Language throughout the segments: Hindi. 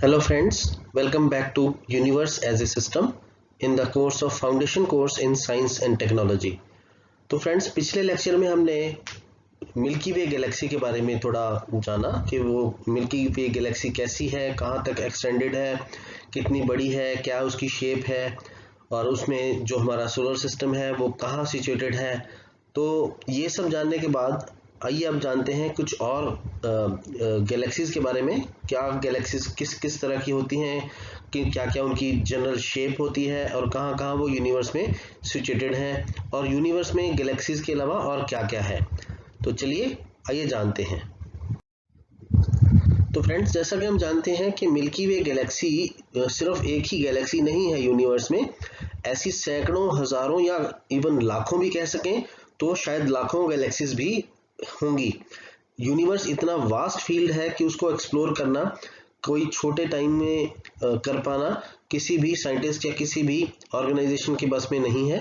Hello friends, welcome back to Universe as a System in the course of Foundation course in Science and Technology। तो फ्रेंड्स पिछले लेक्चर में हमने मिल्की वे गैलेक्सी के बारे में थोड़ा जाना कि वो मिल्की वे गैलेक्सी कैसी है, कहाँ तक एक्सटेंडेड है, कितनी बड़ी है, क्या उसकी शेप है और उसमें जो हमारा सोलर सिस्टम है वो कहाँ सिचुएटेड है। तो ये सब जानने के बाद आइए अब जानते हैं कुछ और गैलेक्सीज के बारे में। क्या गैलेक्सीज किस किस तरह की होती हैं, कि क्या क्या उनकी जनरल शेप होती है और कहाँ कहाँ वो यूनिवर्स में सिचुएटेड हैं और यूनिवर्स में गैलेक्सीज के अलावा और क्या क्या है। तो चलिए आइए जानते हैं। तो फ्रेंड्स जैसा कि हम जानते हैं कि मिल्की वे गैलेक्सी सिर्फ एक ही गैलेक्सी नहीं है यूनिवर्स में, ऐसी सैकड़ों हजारों या इवन लाखों भी कह सकें तो शायद लाखों गैलेक्सीज भी होंगी। यूनिवर्स इतना वास्ट फील्ड है कि उसको एक्सप्लोर करना कोई छोटे टाइम में कर पाना किसी भी साइंटिस्ट या किसी भी ऑर्गेनाइजेशन के बस में नहीं है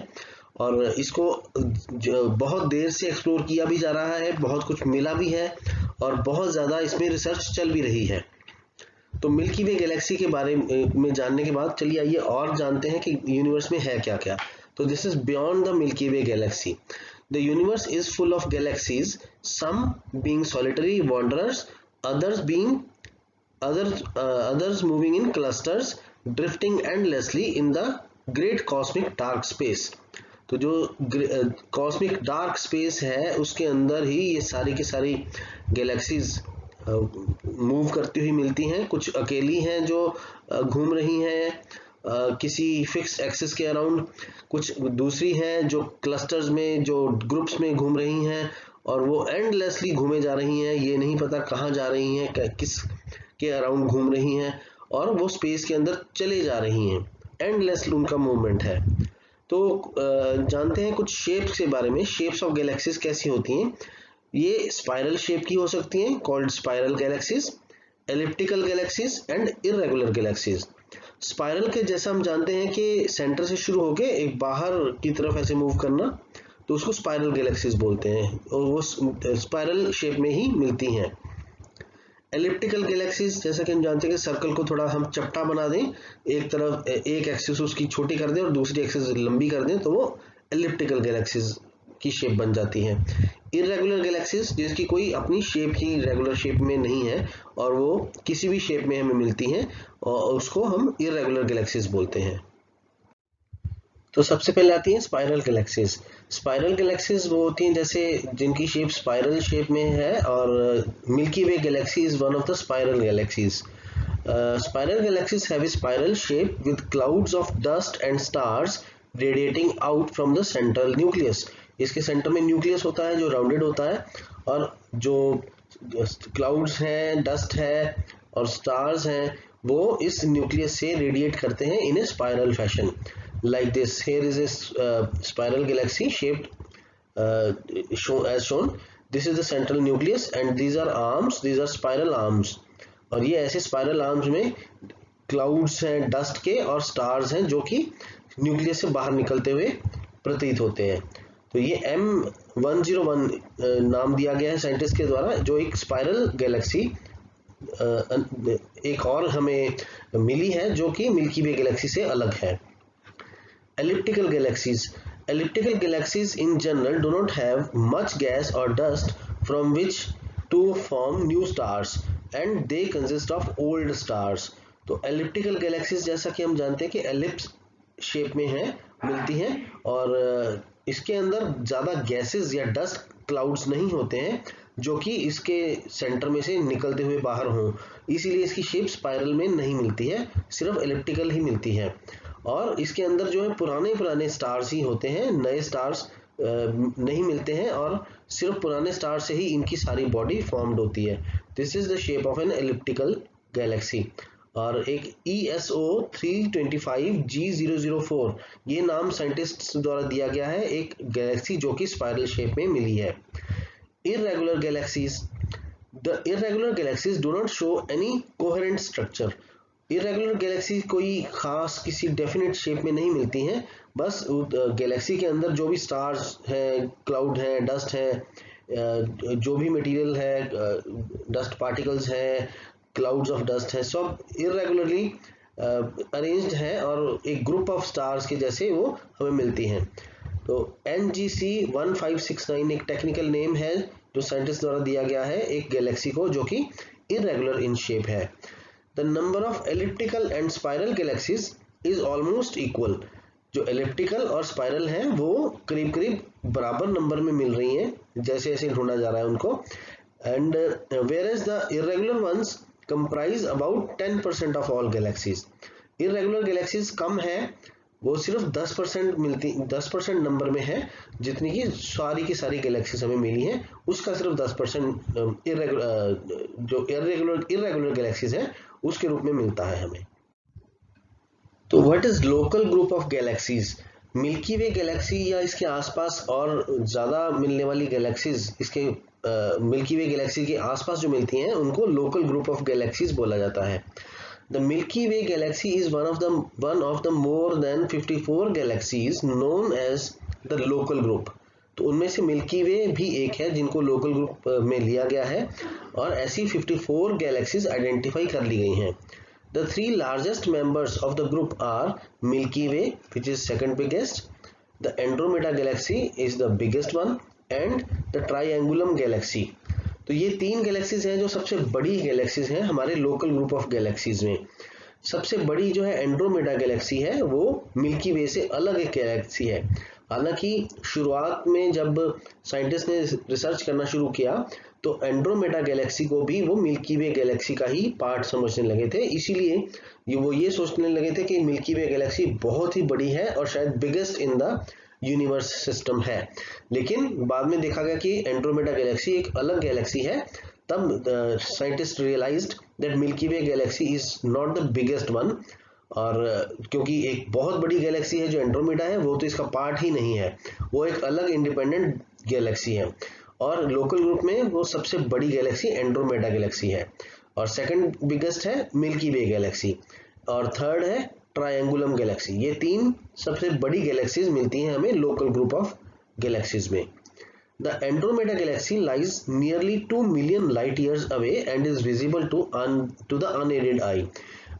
और इसको बहुत देर से एक्सप्लोर किया भी जा रहा है, बहुत कुछ मिला भी है और बहुत ज़्यादा इसमें रिसर्च चल भी रही है। तो मिल्की वे गैलेक्सी के बारे में जानने के बाद चलिए आइए और जानते हैं कि यूनिवर्स में है क्या क्या। तो this is beyond the Milky Way Galaxy. The universe is full of galaxies, some being solitary wanderers, others moving in clusters, drifting endlessly in the great cosmic dark space. तो जो कॉस्मिक डार्क स्पेस है उसके अंदर ही ये सारी की सारी गैलेक्सीज मूव करती हुई मिलती हैं। कुछ अकेली हैं जो घूम रही हैं किसी फिक्स एक्सिस के अराउंड, कुछ दूसरी हैं जो क्लस्टर्स में जो ग्रुप्स में घूम रही हैं और वो एंडलेसली घूमे जा रही हैं, ये नहीं पता कहाँ जा रही हैं, किस के अराउंड घूम रही हैं और वो स्पेस के अंदर चले जा रही हैं, एंडलेस उनका मूवमेंट है। तो जानते हैं कुछ शेप्स के बारे में। शेप्स ऑफ गैलेक्सीज कैसी होती हैं? ये स्पाइरल शेप की हो सकती हैं, called spiral galaxies, elliptical galaxies and irregular galaxies. Spiral के जैसा हम जानते हैं कि सेंटर से शुरू होके एक बाहर की तरफ ऐसे मूव करना, तो उसको स्पाइरल गैलेक्सीज बोलते हैं और वो स्पाइरल शेप में ही मिलती हैं। एलिप्टिकल गैलेक्सीज जैसा कि हम जानते हैं कि सर्कल को थोड़ा हम चपटा बना दें, एक तरफ एक एक्सिस उसकी छोटी कर दें और दूसरी एक्सिस लंबी कर दें, तो वो एलिप्टिकल गैलेक्सीज की शेप बन जाती है। इर्रेगुलर गैलेक्सीज जिसकी कोई अपनी शेप ही रेगुलर शेप में नहीं है और वो किसी भी शेप में हमें मिलती हैं और उसको हम इर्रेगुलर गैलेक्सीज बोलते हैं। तो सबसे पहले आती हैं स्पाइरल गैलेक्सीज। स्पाइरल गैलेक्सीज वो होती हैं जैसे जिनकी शेप स्पाइरल शेप में है और milky Way galaxy is one of the spiral galaxies. Spiral galaxies have a spiral shape with clouds of dust and stars radiating out from the central nucleus. इसके सेंटर में न्यूक्लियस होता है जो राउंडेड होता है और जो क्लाउड्स हैं, डस्ट है और स्टार्स हैं वो इस न्यूक्लियस से रेडिएट करते हैं in a spiral fashion like this. Here is a spiral galaxy shaped as shown. This is the central nucleus and these are arms, these are spiral arms. और ये ऐसे स्पाइरल आर्म्स में क्लाउड्स हैं डस्ट के और स्टार्स हैं जो कि न्यूक्लियस से बाहर निकलते हुए प्रतीत होते हैं। तो ये M101 नाम दिया गया है साइंटिस्ट के द्वारा, जो एक स्पाइरल गैलेक्सी एक और हमें मिली है जो कि मिल्की वे गैलेक्सी से अलग है। Elliptical galaxies. Elliptical galaxies in general do not have much gas or dust from which to form new stars and they consist of old stars. तो elliptical galaxies जैसा कि हम जानते हैं कि एलिप्स शेप में है, मिलती हैं और इसके अंदर ज़्यादा गैसेस या डस्ट क्लाउड्स नहीं होते हैं जो कि इसके सेंटर में से निकलते हुए बाहर हों, इसीलिए इसकी शेप स्पाइरल में नहीं मिलती है, सिर्फ एलिप्टिकल ही मिलती है। और इसके अंदर जो है पुराने पुराने स्टार्स ही होते हैं, नए स्टार्स नहीं मिलते हैं और सिर्फ पुराने स्टार से ही इनकी सारी बॉडी फॉर्म्ड होती है। This is the shape of an elliptical galaxy. और एक ESO 325 G004 ये नाम साइंटिस्ट द्वारा दिया गया है एक गैलेक्सी जो कि स्पाइरल शेप में मिली है। Irregular galaxies. The irregular galaxies do not show any coherent structure. Irregular Galaxy कोई खास किसी डेफिनेट शेप में नहीं मिलती हैं, बस गैलेक्सी के अंदर जो भी स्टार्स हैं, क्लाउड हैं, डस्ट है, जो भी मटेरियल है, डस्ट पार्टिकल्स हैं, क्लाउड्स ऑफ डस्ट है, सब इरेगुलरली अरेंज्ड है और एक ग्रुप ऑफ स्टार्स के जैसे वो हमें मिलती हैं। तो NGC 1569 एक टेक्निकल नेम है जो साइंटिस्ट द्वारा दिया गया है एक गैलेक्सी को जो कि इरेगुलर इन शेप है। The number of elliptical and spiral galaxies is almost equal. जो एलिप्टिकल और स्पाइरल हैं वो करीब करीब बराबर नंबर में मिल रही हैं जैसे जैसे ढूंढा जा रहा है उनको। And whereas the irregular ones comprise about 10% of all galaxies। irregular galaxies कम है, वो सिर्फ 10% मिलती 10% नंबर में है जितनी की सारी गैलेक्सीज हमें मिली हैं, उसका सिर्फ 10% जो इरेगुलर गैलेक्सीज है उसके रूप में मिलता है हमें। तो what is local group of galaxies? Milky Way Galaxy या इसके आसपास और ज्यादा मिलने वाली गैलेक्सीज, इसके मिल्की वे गैलेक्सी के आसपास जो मिलती हैं उनको लोकल ग्रुप ऑफ गैलेक्सीज बोला जाता है। The Milky Way galaxy is one of the more than 54 galaxies known as the local group। तो उनमें से मिल्की वे भी एक है जिनको लोकल ग्रुप में लिया गया है और ऐसी 54 गैलेक्सीज आइडेंटिफाई कर ली गई हैं। The three largest members of the group are Milky Way, which is second biggest, the Andromeda galaxy is the biggest one, and the Triangulum galaxy। तो ये तीन गैलेक्सीज हैं जो सबसे बड़ी गैलेक्सीज हैं हमारे लोकल ग्रुप ऑफ गैलेक्सीज में। सबसे बड़ी जो है एंड्रोमेडा गैलेक्सी है, वो मिल्की वे से अलग एक गैलेक्सी है। हालांकि शुरुआत में जब साइंटिस्ट ने रिसर्च करना शुरू किया तो एंड्रोमेडा गैलेक्सी को भी वो मिल्की वे गैलेक्सी का ही पार्ट समझने लगे थे, इसीलिए वो ये सोचने लगे थे कि मिल्की वे गैलेक्सी बहुत ही बड़ी है और शायद biggest in the universe system है। लेकिन बाद में देखा गया कि एंड्रोमेडा गैलेक्सी एक अलग गैलेक्सी है, तब scientist realised that Milky Way galaxy is not the biggest one. और क्योंकि एक बहुत बड़ी गैलेक्सी है जो एंड्रोमेडा है वो तो इसका पार्ट ही नहीं है, वो एक अलग इंडिपेंडेंट गैलेक्सी है और लोकल ग्रुप में वो सबसे बड़ी गैलेक्सी एंड्रोमेडा गैलेक्सी है और सेकंड बिगेस्ट है मिल्की वे गैलेक्सी और थर्ड है ट्रायंगुलम गैलेक्सी। ये तीन सबसे बड़ी गैलेक्सीज मिलती हैं हमें लोकल ग्रुप ऑफ गैलेक्सीज में। The Andromeda galaxy lies nearly 2 million light years away and is visible to the unaided eye.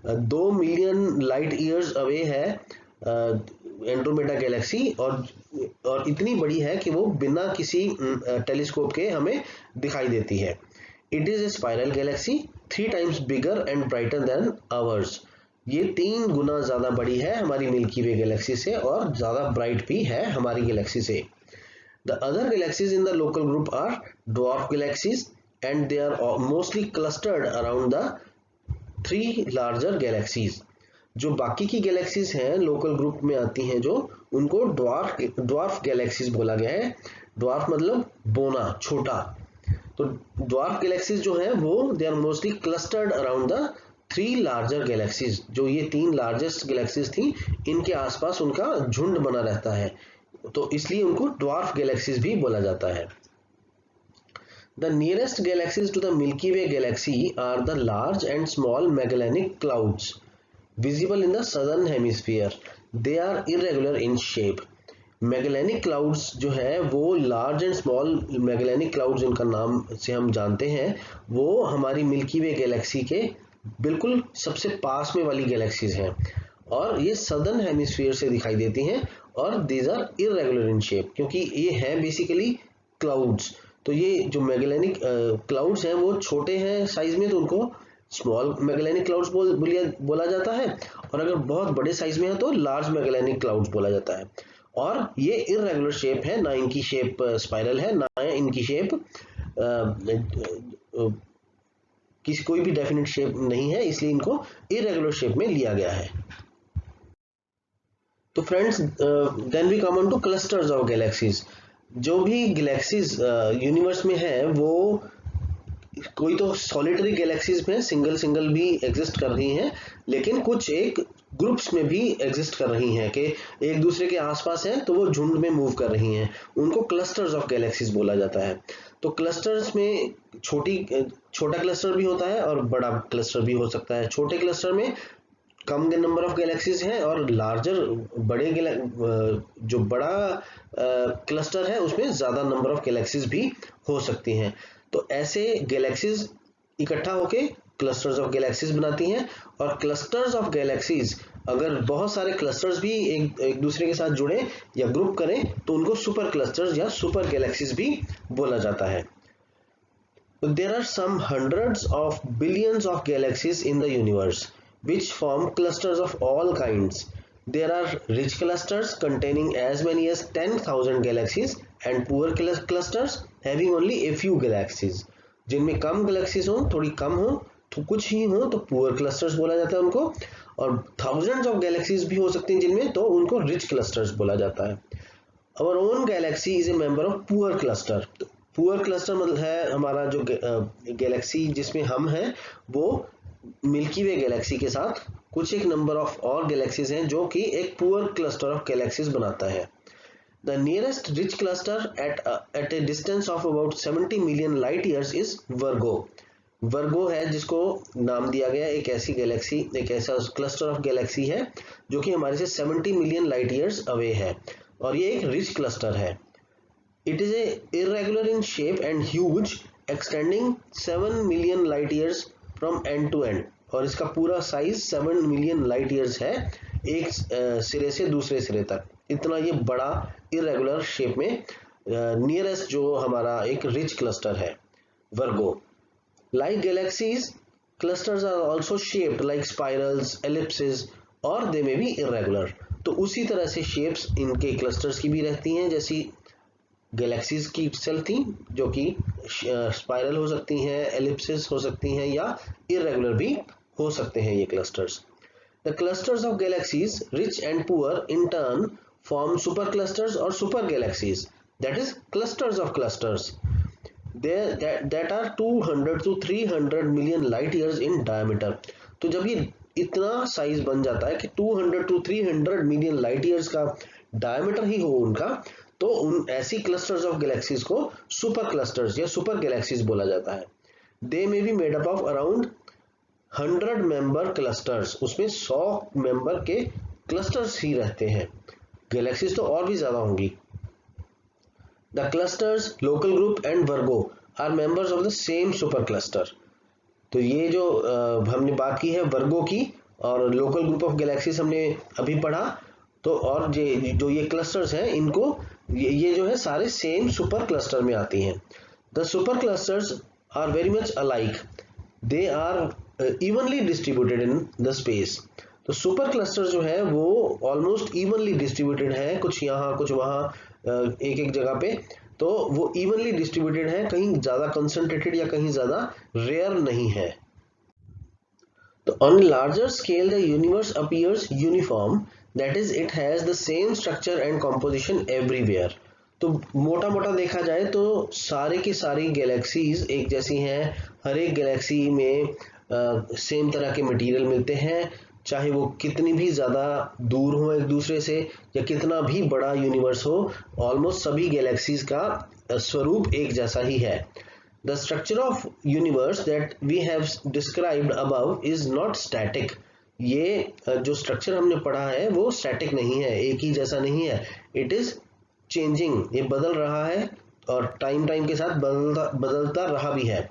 2 million light years away है एंड्रोमेडा गैलेक्सी और इतनी बड़ी है कि वो बिना किसी टेलीस्कोप के हमें दिखाई देती है। It is a spiral Galaxy 3 times bigger and brighter then hours. ये 3 गुना ज्यादा बड़ी है हमारी मिल्की वे गैलेक्सी से और ज्यादा ब्राइट भी है हमारी गैलेक्सी से। The other galaxies in the local group are dwarf galaxies and they are mostly clustered around the 3 larger galaxies. जो बाकी की गैलेक्सीज हैं लोकल ग्रुप में आती हैं जो, उनको ड्वार्फ गैलेक्सीज बोला गया है। ड्वार्फ मतलब बोना, छोटा। तो ड्वार्फ गैलेक्सीज जो है वो they are mostly clustered around the 3 larger galaxies. जो ये 3 लार्जेस्ट गैलेक्सीज थी इनके आसपास उनका झुंड बना रहता है, तो इसलिए उनको ड्वार्फ गैलेक्सीज भी बोला जाता है। The nearest galaxies to the Milky Way galaxy are the large and small Magellanic clouds visible in the southern hemisphere. They are irregular in shape. Magellanic clouds जो है वो large and small Magellanic clouds जिनका नाम से हम जानते हैं वो हमारी मिल्की वे गैलेक्सी के बिल्कुल सबसे पास में वाली गैलेक्सीज हैं और ये सदर्न हेमिस्फीयर से दिखाई देती हैं और these are irregular in shape क्योंकि ये हैं बेसिकली क्लाउड्स। तो ये जो मैगेलेनिक क्लाउड्स हैं वो छोटे हैं साइज में तो उनको स्मॉल मैगेलेनिक क्लाउड्स बोला जाता है और अगर बहुत बड़े साइज में है तो लार्ज मैगेलेनिक क्लाउड्स बोला जाता है। और ये इरेगुलर शेप है, ना इनकी शेप स्पाइरल है ना इनकी शेप किसी कोई भी डेफिनेट शेप नहीं है, इसलिए इनको इरेगुलर शेप में लिया गया है। तो friends then we come on to clusters of galaxies. जो भी गैलेक्सीज यूनिवर्स में है वो कोई तो सॉलिटरी गैलेक्सीज में सिंगल भी एग्जिस्ट कर रही हैं, लेकिन कुछ एक ग्रुप्स में भी एग्जिस्ट कर रही हैं कि एक दूसरे के आसपास हैं तो वो झुंड में मूव कर रही हैं, उनको क्लस्टर्स ऑफ गैलेक्सीज बोला जाता है। तो क्लस्टर्स में छोटा क्लस्टर भी होता है और बड़ा क्लस्टर भी हो सकता है। छोटे क्लस्टर में कम नंबर ऑफ गैलेक्सीज हैं और लार्जर जो बड़ा क्लस्टर है उसमें ज्यादा नंबर ऑफ गैलेक्सीज भी हो सकती हैं। तो ऐसे गैलेक्सीज इकट्ठा होके क्लस्टर्स ऑफ गैलेक्सीज बनाती हैं, और क्लस्टर्स ऑफ गैलेक्सीज अगर बहुत सारे क्लस्टर्स भी एक दूसरे के साथ जुड़े या ग्रुप करें तो उनको सुपर क्लस्टर्स या सुपर गैलेक्सीज भी बोला जाता है। There are some hundreds of billions of galaxies in the universe, which form clusters of all kinds. There are rich clusters containing as many as 10,000 galaxies and poor clusters having only a few galaxies. जिनमें कम गैलेक्सीज हो, थोड़ी कम हो, तो कुछ ही हो तो पुअर क्लस्टर्स बोला जाता है उनको, और थाउजेंड्स ऑफ गैलेक्सीज भी हो सकती हैं जिनमें, तो उनको रिच क्लस्टर्स बोला जाता है। Our own galaxy is a member of poor cluster. Poor cluster मतलब है हमारा जो गैलेक्सी जिसमें हम हैं वो मिल्की वे गैलेक्सी के साथ कुछ एक नंबर ऑफ और गैलेक्सीज हैं जो कि एक पुअर क्लस्टर ऑफ गैलेक्सीज बनाता है। The nearest rich cluster at a distance of about 70 million light years is Virgo. Virgo है जिसको नाम दिया गया एक ऐसी गैलेक्सी, एक ऐसा क्लस्टर ऑफ गैलेक्सी है जो कि हमारे से 70 मिलियन लाइट ईयर्स अवे है, और ये एक रिच क्लस्टर है। It is irregular in shape and huge, extending 7 million light years from end to end. और इसका पूरा साइज 7 मिलियन लाइट ईयर्स है एक सिरे से दूसरे सिरे तक। इतना ये बड़ा इरेगुलर शेप में नियरेस्ट जो हमारा एक रिच क्लस्टर है वर्गो। Like galaxies, clusters are also shaped like spirals, ellipses, or they may be irregular. तो उसी तरह से शेप्स इनके क्लस्टर्स की भी रहती हैं जैसी गैलेक्सीज की चलती, जो कि स्पाइरल हो सकती हैं, एलिप्सिस हो सकती हैं, या इरेगुलर भी हो सकते हैं ये clusters. The clusters of galaxies rich and poor in turn form super clusters और super galaxies, that is clusters of clusters that are 200 to 300 million light years in diameter. तो जब ये इतना साइज बन जाता है कि 200 to 300 मिलियन लाइट ईयर्स का डायमीटर ही हो उनका, तो उन ऐसी क्लस्टर्स ऑफ गैलेक्सीज को सुपर क्लस्टर्स या सुपर गैलेक्सीज बोला जाता है। They may be made up of around 100 member clusters, उसमें 100 मेंबर के क्लस्टर्स ही रहते हैं, गैलेक्सीज तो और भी ज्यादा होंगी। The clusters local group and Virgo are members of the same super cluster. तो ये जो हमने बात की है वर्गो की और लोकल ग्रुप ऑफ गैलेक्सीज हमने अभी पढ़ा, तो और जो ये क्लस्टर्स हैं इनको ये जो है सारे सेम सुपर क्लस्टर में आती हैं। The super clusters are very much alike, they are evenly distributed in the space. तो सुपर क्लस्टर जो है वो ऑलमोस्ट इवनली डिस्ट्रीब्यूटेड है, कुछ यहाँ कुछ वहाँ एक एक जगह पे, तो वो इवनली डिस्ट्रीब्यूटेड है, कहीं ज्यादा कंसंट्रेटेड या कहीं ज्यादा रेयर नहीं है। तो on larger scale the universe appears uniform, that is it has the same structure and composition everywhere. तो मोटा मोटा देखा जाए तो सारे की सारी गैलेक्सीज एक जैसी हैं, हर एक गैलेक्सी में सेम तरह के मटेरियल मिलते हैं, चाहे वो कितनी भी ज्यादा दूर हो एक दूसरे से या कितना भी बड़ा यूनिवर्स हो, ऑलमोस्ट सभी गैलेक्सीज का स्वरूप एक जैसा ही है। The structure of universe that we have described above is not static. ये जो स्ट्रक्चर हमने पढ़ा है वो स्टैटिक नहीं है, एक ही जैसा नहीं है, इट इज चेंजिंग, ये बदल रहा है और टाइम के साथ बदलता रहा भी है।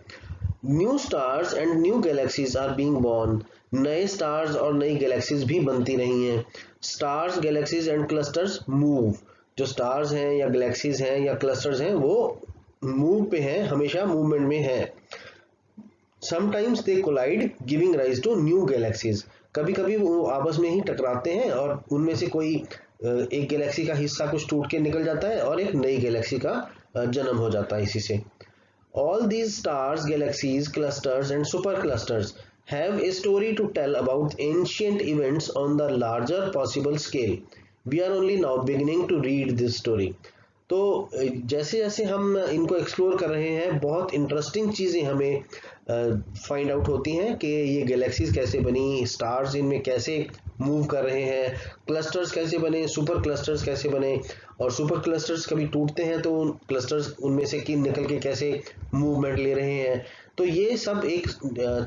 New stars and new galaxies are being born, नए स्टार्स और नई गैलेक्सीज भी बनती रही हैं। Stars, galaxies and clusters move, जो स्टार्स हैं या गैलेक्सीज हैं या क्लस्टर्स हैं वो मूव पे हैं, हमेशा मूवमेंट में हैं। Sometimes they collide giving rise to new galaxies, कभी कभी वो आपस में ही टकराते हैं और उनमें से कोई एक गैलेक्सी का हिस्सा कुछ टूट के निकल जाता है और एक नई गैलेक्सी का जन्म हो जाता है इसी से। All these stars, galaxies, clusters and superclusters have a story to tell about ancient events on the larger possible scale. We are only now beginning to read this story. तो जैसे जैसे हम इनको एक्सप्लोर कर रहे हैं बहुत इंटरेस्टिंग चीज़ें हमें फाइंड आउट होती हैं कि ये गैलेक्सीज कैसे बनी, स्टार्स इनमें कैसे मूव कर रहे हैं, क्लस्टर्स कैसे बने, सुपर क्लस्टर्स कैसे बने, और सुपर क्लस्टर्स कभी टूटते हैं तो क्लस्टर्स उनमें से निकल के कैसे मूवमेंट ले रहे हैं। तो ये सब एक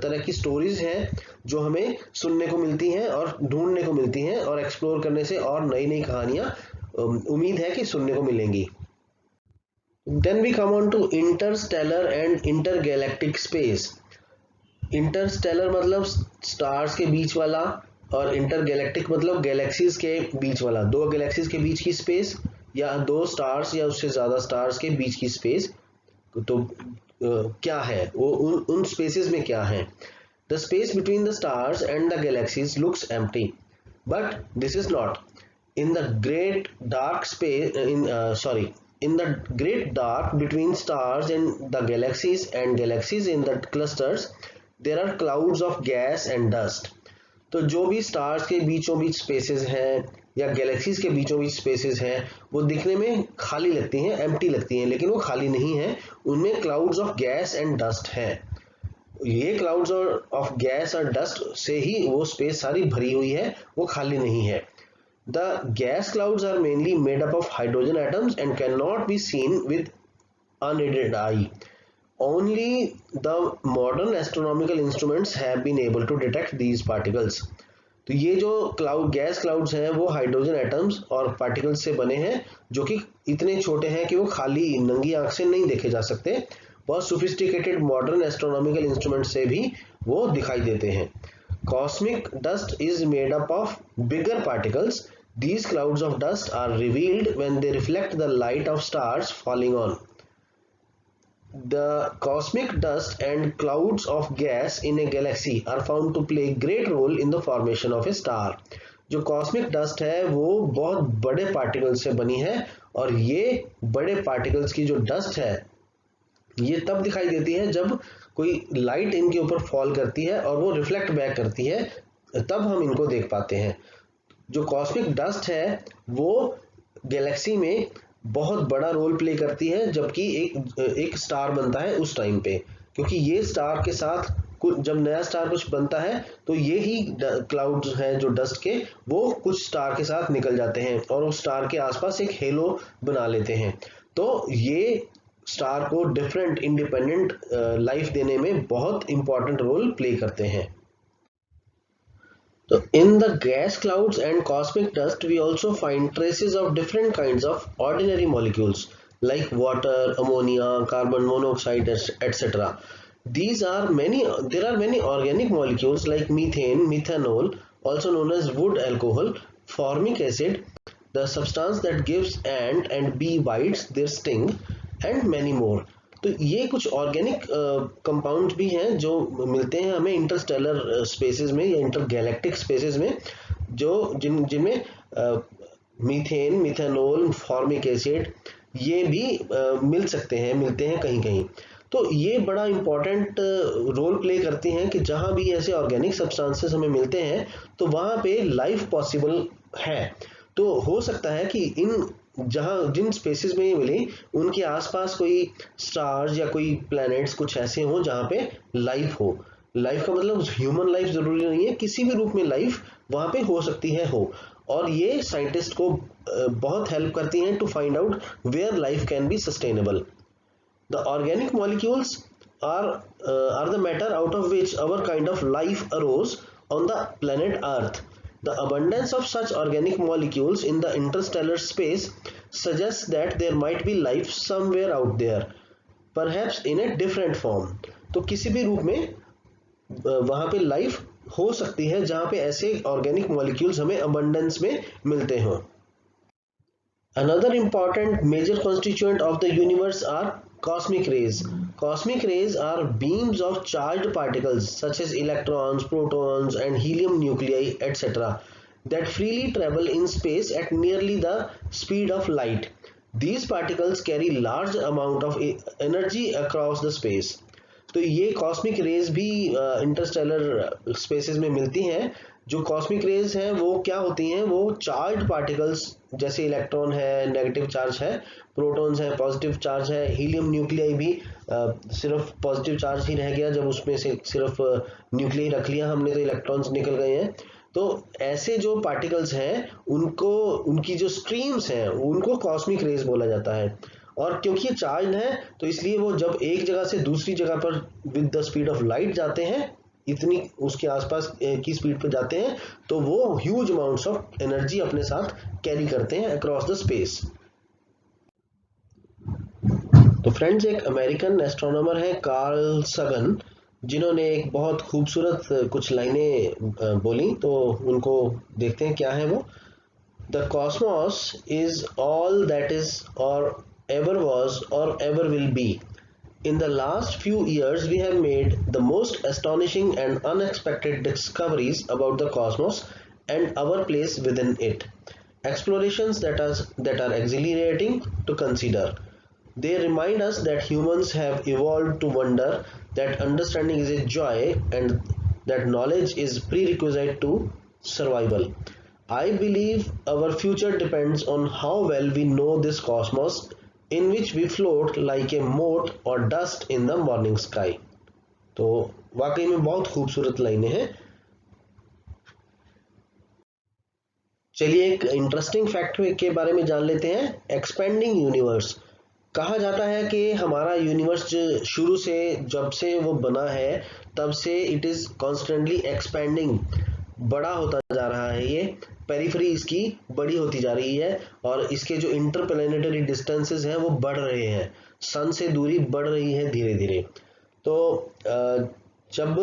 तरह की स्टोरीज हैं जो हमें सुनने को मिलती हैं और ढूंढने को मिलती हैं, और एक्सप्लोर करने से और नई नई कहानियां उम्मीद है कि सुनने को मिलेंगी। Then we come on to interstellar and intergalactic space. Interstellar मतलब स्टार्स के बीच वाला, और इंटरगैलेक्टिक मतलब गैलेक्सीज के बीच वाला, दो गैलेक्सीज के बीच की स्पेस, या दो स्टार्स या उससे ज्यादा स्टार्स के बीच की स्पेस। तो क्या है वो, उन स्पेसेस में क्या है? The space between the stars and the galaxies looks empty, but this is not. in the great dark space in the great dark between stars and the galaxies in the clusters, there are clouds of gas and dust. तो जो भी स्टार्स के बीचों बीच स्पेसेस हैं या गैलेक्सीज के बीचों बीच स्पेसेस हैं वो दिखने में खाली लगती हैं, एम्प्टी लगती हैं, लेकिन वो खाली नहीं है, उनमें clouds of gas and dust है। ये क्लाउड्स ऑफ गैस और डस्ट से ही वो स्पेस सारी भरी हुई है, वो खाली नहीं है। The gas clouds are mainly made up of hydrogen atoms and cannot be seen with unaided eye. Only the modern astronomical instruments have been able to detect these particles. तो ये जो गैस क्लाउड्स हैं वो हाइड्रोजन एटम्स और पार्टिकल्स से बने हैं, जो कि इतने छोटे हैं कि वो खाली नंगी आंख से नहीं देखे जा सकते। बहुत सोफिस्टिकेटेड मॉडर्न एस्ट्रोनॉमिकल इंस्ट्रूमेंट से भी वो दिखाई देते हैं। Cosmic dust is made up of bigger particles. These clouds of dust are revealed when they reflect the light of stars falling on. The cosmic dust and clouds of gas in a galaxy are found to play a great role in the formation of a star. जो कॉस्मिक डस्ट है वो बहुत बड़े पार्टिकल्स से बनी है, और ये बड़े पार्टिकल्स की जो डस्ट है ये तब दिखाई देती है जब कोई लाइट इनके ऊपर फॉल करती है और वो रिफ्लेक्ट बैक करती है, तब हम इनको देख पाते हैं। जो कॉस्मिक डस्ट है वो गैलेक्सी में बहुत बड़ा रोल प्ले करती है जबकि एक स्टार बनता है उस टाइम पे, क्योंकि ये स्टार के साथ जब नया स्टार कुछ बनता है तो ये ही क्लाउड्स हैं जो डस्ट के, वो कुछ स्टार के साथ निकल जाते हैं और उस स्टार के आसपास एक हेलो बना लेते हैं। तो ये स्टार को डिफरेंट इंडिपेंडेंट लाइफ देने में बहुत इंपॉर्टेंट रोल प्ले करते हैं। तो in the gas clouds and cosmic dust we also find traces of different kinds of ordinary molecules like water, ammonia, carbon monoxide etcetera. There are many organic molecules like methane, methanol, also known as wood alcohol, formic acid, the substance that gives ant and bee bites their sting, and many more. तो ये कुछ ऑर्गेनिक कंपाउंड्स भी हैं जो मिलते हैं हमें इंटरस्टेलर स्पेसेस में या इंटरगैलेक्टिक स्पेसेस में, जो जिनमें मीथेन, मिथेनॉल, फॉर्मिक एसिड ये भी मिलते हैं कहीं कहीं। तो ये बड़ा इंपॉर्टेंट रोल प्ले करती हैं कि जहाँ भी ऐसे ऑर्गेनिक सब्सटेंसेस हमें मिलते हैं तो वहाँ पे लाइफ पॉसिबल है। तो हो सकता है कि जिन स्पेसेस में ये मिले उनके आसपास कोई स्टार्स या कोई प्लैनेट्स कुछ ऐसे हों जहाँ पे लाइफ हो। लाइफ का मतलब ह्यूमन लाइफ जरूरी नहीं है, किसी भी रूप में लाइफ वहाँ पे हो सकती है हो। और ये साइंटिस्ट को बहुत हेल्प करती हैं to find out where life can be sustainable. The organic molecules are the matter out of which our kind of life arose on the planet Earth. The abundance of such organic molecules in the interstellar space suggests that there might be life somewhere out there, perhaps in a different form. तो किसी भी रूप में वहाँ पे लाइफ हो सकती है जहाँ पे ऐसे ऑर्गेनिक मॉलिक्यूल्स हमें abundance में मिलते हों। Another important major constituent of the universe are cosmic rays. Cosmic rays are beams of charged particles such as electrons, protons, and helium nuclei, etc. that freely travel in space at nearly the speed of light. These particles carry large amount of energy across the space. तो ये कॉस्मिक रेज भी इंटरस्टेलर स्पेसेस में मिलती हैं। जो कॉस्मिक रेज हैं वो क्या होती हैं, वो चार्ज पार्टिकल्स जैसे इलेक्ट्रॉन है नेगेटिव चार्ज है, प्रोटॉन्स है पॉजिटिव चार्ज है, हीलियम न्यूक्लियाई भी सिर्फ पॉजिटिव चार्ज ही रह गया, जब उसमें से सिर्फ न्यूक्लियाई रख लिया हमने तो इलेक्ट्रॉन्स निकल गए हैं। तो ऐसे जो पार्टिकल्स हैं उनकी जो स्ट्रीम्स हैं उनको कॉस्मिक रेज बोला जाता है। और क्योंकि ये चार्ज है तो इसलिए वो जब एक जगह से दूसरी जगह पर with the speed of light जाते हैं, इतनी उसके आसपास की स्पीड पर जाते हैं, तो वो ह्यूज अमाउंट्स ऑफ एनर्जी अपने साथ कैरी करते हैं अक्रॉस द स्पेस। तो फ्रेंड्स, एक अमेरिकन एस्ट्रोनॉमर है कार्ल सगन, जिन्होंने एक बहुत खूबसूरत कुछ लाइनें बोली, तो उनको देखते हैं क्या है वो। The Cosmos is all that is और ever was or ever will be. In the last few years, we have made the most astonishing and unexpected discoveries about the cosmos and our place within it. Explorations that are exhilarating to consider. They remind us that humans have evolved to wonder, that understanding is a joy, and that knowledge is prerequisite to survival. I believe our future depends on how well we know this cosmos in which we float like a mote or dust in the morning sky. तो वाकई में बहुत खूबसूरत लाइनें हैं। चलिए एक इंटरेस्टिंग फैक्ट के बारे में जान लेते हैं। Expanding universe. कहा जाता है कि हमारा यूनिवर्स शुरू से, जब से वो बना है, तब से इट इज कॉन्स्टेंटली एक्सपेंडिंग, बड़ा होता जा रहा है। ये पेरिफेरी इसकी बड़ी होती जा रही है और इसके जो इंटरप्लेनेटरी डिस्टेंसेस हैं वो बढ़ रहे हैं, सन से दूरी बढ़ रही है धीरे धीरे। तो जब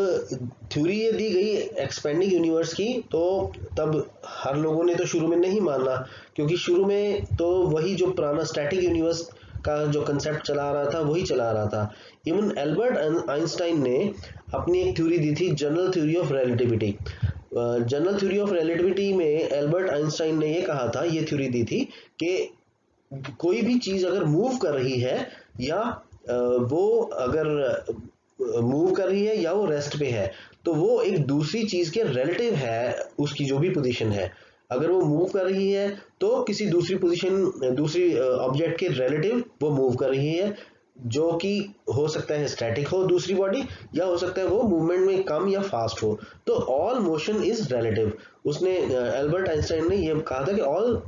थ्योरी ये दी गई एक्सपेंडिंग यूनिवर्स की, तो तब हर लोगों ने तो शुरू में नहीं माना, क्योंकि शुरू में तो वही जो पुराना स्टैटिक यूनिवर्स का जो कंसेप्ट चला रहा था वही चला रहा था। इवन एल्बर्ट आइंस्टाइन ने अपनी एक थ्योरी दी थी, general theory of relativity. General theory of relativity में एल्बर्ट आइंस्टाइन ने ये कहा था, ये थ्योरी दी थी कि कोई भी चीज अगर मूव कर रही है, या वो अगर मूव कर रही है या वो रेस्ट पे है, तो वो एक दूसरी चीज के रिलेटिव है, उसकी जो भी पोजीशन है। अगर वो मूव कर रही है तो किसी दूसरी पोजीशन, दूसरी ऑब्जेक्ट के रिलेटिव वो मूव कर रही है, जो कि हो सकता है स्टैटिक हो दूसरी बॉडी, या हो सकता है वो मूवमेंट में कम या फास्ट हो। तो ऑल मोशन इज रिलेटिव। उसने एल्बर्ट आइंस्टाइन ने ये कहा था कि all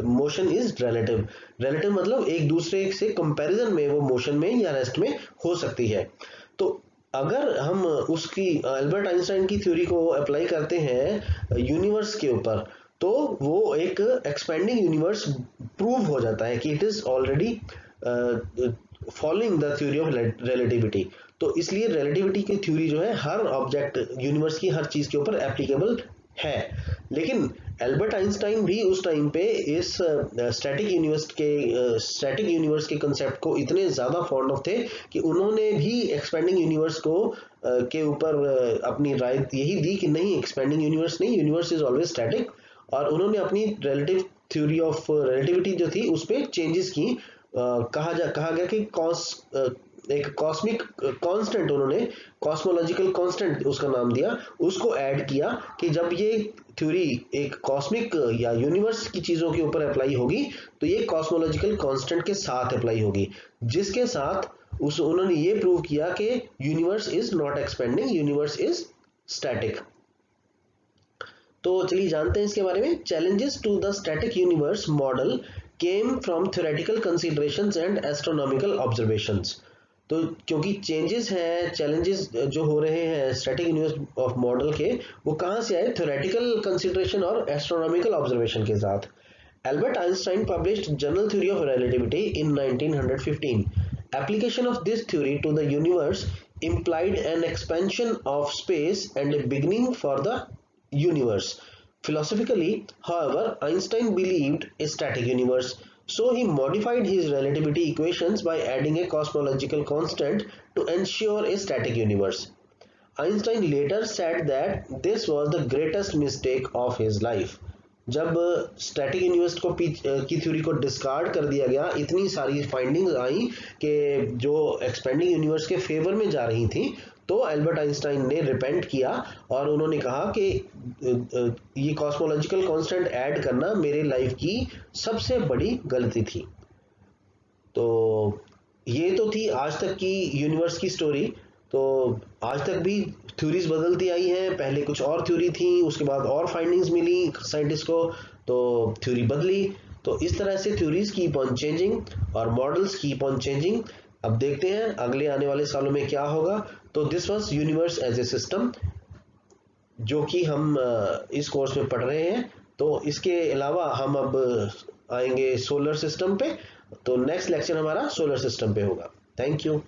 motion is relative. Relative मतलब एक दूसरे से कंपैरिजन में वो मोशन में या रेस्ट में हो सकती है। तो अगर हम उसकी एल्बर्ट आइंस्टाइन की थ्योरी को अप्लाई करते हैं यूनिवर्स के ऊपर, तो वो एक एक्सपेंडिंग यूनिवर्स प्रूव हो जाता है कि it is already following the theory of relativity. तो इसलिए रिलेटिविटी की थ्योरी जो है हर ऑब्जेक्ट, यूनिवर्स की हर चीज के ऊपर एप्लीकेबल है। लेकिन एल्बर्ट आइंस्टाइन भी उस टाइम पे इस स्टैटिक यूनिवर्स के कंसेप्ट को इतने ज्यादा फॉन्ड ऑफ थे कि उन्होंने भी एक्सपेंडिंग यूनिवर्स को के ऊपर अपनी राय यही दी कि नहीं, एक्सपेंडिंग यूनिवर्स नहीं, यूनिवर्स इज ऑलवेज स्टैटिक। और उन्होंने अपनी रिलेटिव थ्योरी ऑफ रिलेटिविटी जो थी उस पर चेंजेस की। कहा गया कि एक कॉस्मिक कांस्टेंट, उन्होंने कॉस्मोलॉजिकल कांस्टेंट उसका नाम दिया, उसको ऐड किया कि जब ये थ्योरी एक कॉस्मिक या यूनिवर्स की चीजों के ऊपर अप्लाई होगी, तो ये कॉस्मोलॉजिकल कांस्टेंट के साथ अप्लाई होगी, जिसके साथ उन्होंने ये प्रूव किया कि universe is not expanding, universe is static. तो चलिए जानते हैं इसके बारे में। Challenges to the static universe model came from theoretical considerations and astronomical observations. तो क्योंकि चेंजेस हैं, चैलेंजेस जो हो रहे हैं स्टैटिक यूनिवर्स ऑफ मॉडल के, वो कहाँ से आए? थ्योरेटिकल कंसीडरेशन और एस्ट्रोनॉमिकल ऑब्जर्वेशन के साथ। Albert Einstein published General Theory of Relativity in 1915. Application of this theory to the universe implied an expansion of space and a beginning for the universe. Philosophically, however, Einstein believed a static universe, so he modified his relativity equations by adding a cosmological constant to ensure a static universe. Einstein later said that this was the greatest mistake of his life. जब स्टैटिक यूनिवर्स को की थ्योरी को डिस्कार्ड कर दिया गया, इतनी सारी फाइंडिंग्स आई कि जो एक्सपेंडिंग यूनिवर्स के फेवर में जा रही थी, तो एल्बर्ट आइंस्टाइन ने रिपेंट किया और उन्होंने कहा कि ये कॉस्मोलॉजिकल कांस्टेंट ऐड करना मेरे लाइफ की सबसे बड़ी गलती थी। तो ये तो थी आज तक की यूनिवर्स की स्टोरी। तो आज तक भी थ्योरीज बदलती आई हैं, पहले कुछ और थ्योरी थी, उसके बाद और फाइंडिंग्स मिली साइंटिस्ट को, तो थ्योरी बदली। तो इस तरह से थ्योरीज कीप ऑन चेंजिंग और मॉडल्स कीप ऑन चेंजिंग। अब देखते हैं अगले आने वाले सालों में क्या होगा। तो this was universe as a system, जो कि हम इस कोर्स में पढ़ रहे हैं। तो इसके अलावा हम अब आएंगे सोलर सिस्टम पे। तो नेक्स्ट लेक्चर हमारा सोलर सिस्टम पे होगा। Thank you.